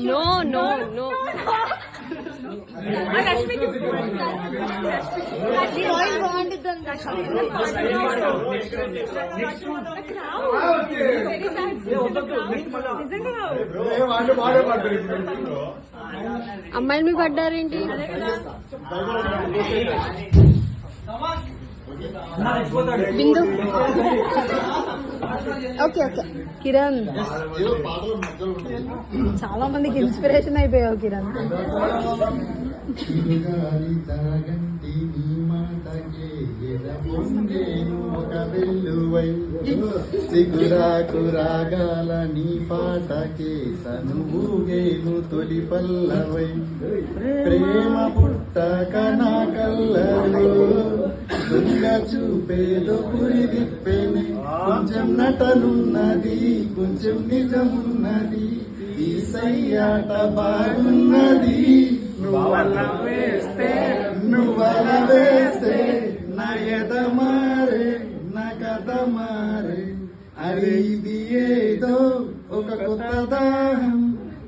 No no no అమ్మాయిలు మీ పడ్డారేంటి? బిందు okay okay. Kiran చాలా మందికి ఇన్స్పిరేషన్ అయిపోయావు కిరణ్. సిగురాకు రాగాల నీ పాటకే సనుగేను తొలి పల్లవై ప్రేమ పుట్టక నా కళ్ళలో దొంగ చూపేదో పురి దిప్పేనే కొంచెం నటనున్నది కొంచెం నిజమున్నది ఈ సయ్యాట బాగున్నది నువ్వల వేస్తే నా ఎద మారే నా కథ మారే అది ఇది ఏదో ఒక కొత్త దాహం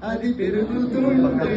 అది పెరుగుతుంటే